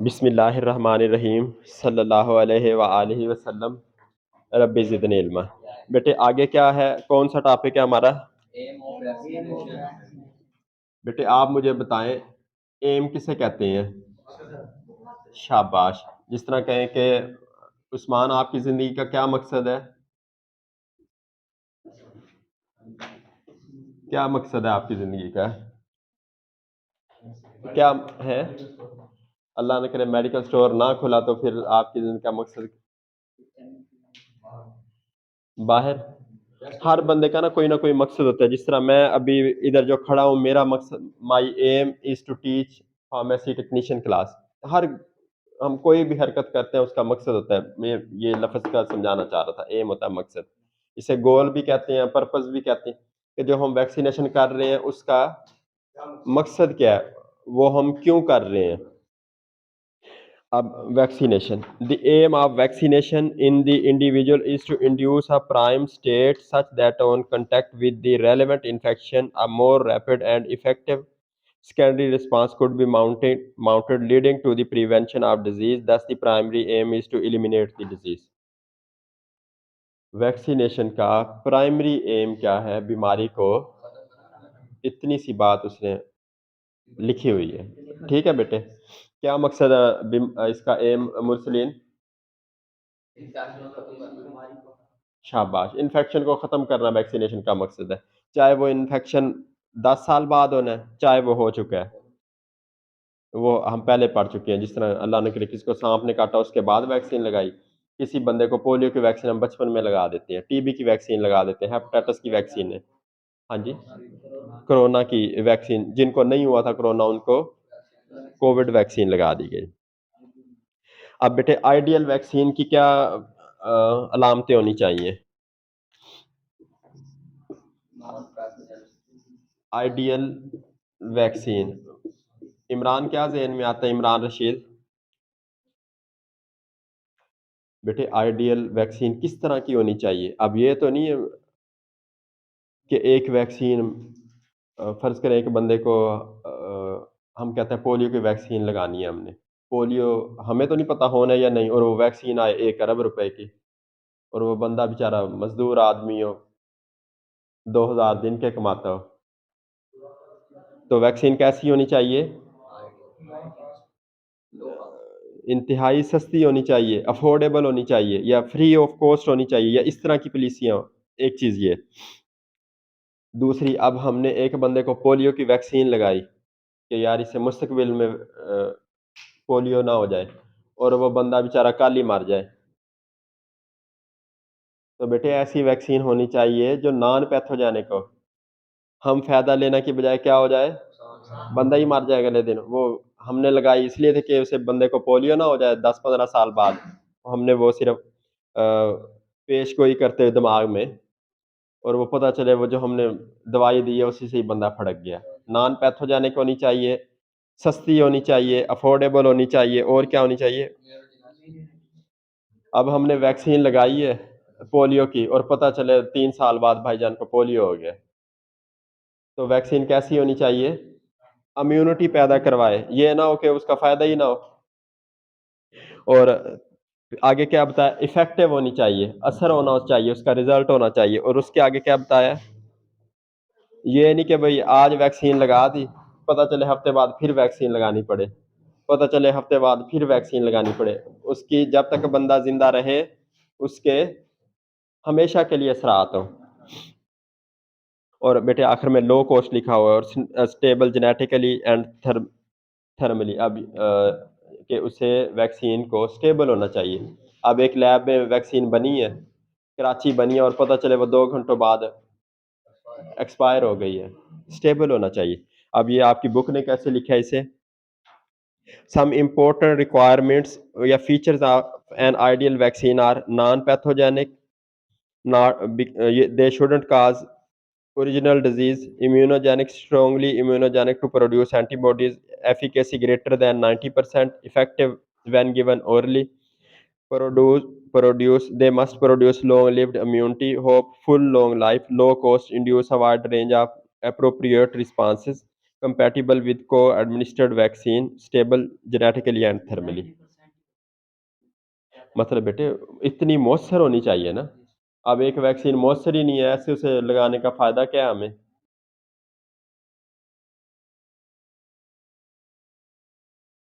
बिस्मिल्लाहिर्रहमानिर्रहीम सल्लल्लाहु अलैहि व आलिहि वसल्लम रब्बि ज़िदनी इल्मा। बेटे आगे क्या है, कौन सा टॉपिक है हमारा? बेटे आप मुझे बताएं, एम किसे कहते हैं? शाबाश। जिस तरह कहें कि उस्मान आपकी ज़िंदगी का क्या मकसद है? क्या मकसद है आपकी ज़िंदगी का? क्या है? अल्लाह न करे मेडिकल स्टोर ना खुला तो फिर आपकी ज़िंदगी का मकसद बाहर। हर बंदे का ना कोई मकसद होता है। जिस तरह मैं अभी इधर जो खड़ा हूँ, मेरा मकसद, my aim is to teach pharmacy technician class. हर हम कोई भी हरकत करते हैं उसका मकसद होता है। मैं ये लफ्ज़ का समझाना चाह रहा था। एम होता है मकसद। इसे गोल भी कहते हैं, पर्पस भी कहते हैं कि जो हम वैक्सीनेशन कर रहे हैं उसका मकसद क्या है, वो हम क्यों कर रहे हैं। अब vaccination. The aim of vaccination in the individual is to induce a prime state such that on contact with the relevant infection, a more rapid and effective secondary response could be mounted leading to the prevention of disease. Thus, the primary aim is to eliminate the disease. Vaccination का primary aim क्या है? बीमारी को, इतनी सी बात उसने लिखी हुई है। ठीक है बेटे, क्या मकसद है इसका एम मुरसलीन? शाबाश। इन्फेक्शन को ख़त्म करना वैक्सीनेशन का मकसद है। चाहे वो इन्फेक्शन 10 साल बाद होना है, चाहे वो हो चुका है। वो हम पहले पढ़ चुके हैं। जिस तरह अल्लाह ने करे किसी को सांप ने काटा उसके बाद वैक्सीन लगाई। किसी बंदे को पोलियो की वैक्सीन हम बचपन में लगा देते हैं, टीबी की वैक्सीन लगा देते हैं, हेपेटाइटिस की वैक्सीन है। हाँ जी, कोरोना की वैक्सीन, जिनको नहीं हुआ था कोरोना उनको कोविड वैक्सीन लगा दी गई। अब बेटे आइडियल वैक्सीन की क्या अलामतें होनी चाहिए? आइडियल वैक्सीन, इमरान क्या ज़हन में आता है? इमरान रशीद। बेटे आइडियल वैक्सीन किस तरह की होनी चाहिए? अब ये तो नहीं है कि एक वैक्सीन, फ़र्ज़ करें एक बंदे को हम कहते हैं पोलियो की वैक्सीन लगानी है हमने। पोलियो हमें तो नहीं पता होना है या नहीं, और वो वैक्सीन आए 1 अरब रुपए की, और वो बंदा बेचारा मज़दूर आदमी हो, 2000 दिन के कमाता हो। तो वैक्सीन कैसी होनी चाहिए? इंतहाई सस्ती होनी चाहिए, अफ़ोर्डेबल होनी चाहिए, या फ्री ऑफ कॉस्ट होनी चाहिए, या इस तरह की पॉलिसियाँ हो। एक चीज़ ये। दूसरी, अब हमने एक बंदे को पोलियो की वैक्सीन लगाई कि यार इससे मुस्तकबिल में पोलियो ना हो जाए, और वो बंदा बेचारा कल ही मर जाए। तो बेटे ऐसी वैक्सीन होनी चाहिए जो नॉन पैथोजेनिक हो। हम फ़ायदा लेने की बजाय क्या हो जाए, बंदा ही मर जाए अगले दिन। वो हमने लगाई इसलिए थी कि उसे बंदे को पोलियो ना हो जाए 10-15 साल बाद। हमने वो सिर्फ़ पेश गोई करते हुए दिमाग में, और वो पता चले वो जो हमने दवाई दी है उसी से ही बंदा फड़क गया। नॉन पैथोजेनिक होनी चाहिए, सस्ती होनी चाहिए, अफ़ोर्डेबल होनी चाहिए, और क्या होनी चाहिए? अब हमने वैक्सीन लगाई है पोलियो की, और पता चले 3 साल बाद भाईजान को पोलियो हो गया। तो वैक्सीन कैसी होनी चाहिए? इम्यूनिटी पैदा करवाए, ये ना हो कि उसका फ़ायदा ही ना हो। और आगे क्या बताया? इफ़ेक्टिव होनी चाहिए, असर होना चाहिए, उसका रिज़ल्ट होना चाहिए। और उसके आगे क्या बताया? ये नहीं कि भई आज वैक्सीन लगा दी, पता चले हफ़्ते बाद फिर वैक्सीन लगानी पड़े, पता चले हफ़्ते बाद फिर वैक्सीन लगानी पड़े। उसकी जब तक बंदा ज़िंदा रहे, उसके हमेशा के लिए असरात हों। और बेटे आखिर में लो कॉस्ट लिखा हुआ है, और स्टेबल जेनेटिकली एंड थर्मली। अब कि उसे वैक्सीन को स्टेबल होना चाहिए। अब एक लैब में वैक्सीन बनी है, कराची बनी है, और पता चले वो 2 घंटों बाद एक्सपायर हो गई है। स्टेबल होना चाहिए। अब ये आपकी बुक ने कैसे लिखा है इसे? Some important requirements या features of an ideal vaccine are non-pathogenic, they shouldn't cause original disease, immunogenic, strongly immunogenic to produce antibodies, efficacy greater than 90%, effective when given orally, produce they must produce long-lived immunity, hope full long life, low cost, induce a wide range of appropriate responses, compatible with co-administered vaccine, stable genetically and thermally। मतलब बेटे इतनी मौसर होनी चाहिए ना। अब एक vaccine मौसर ही नहीं है, ऐसे उसे लगाने का फ़ायदा क्या है हमें?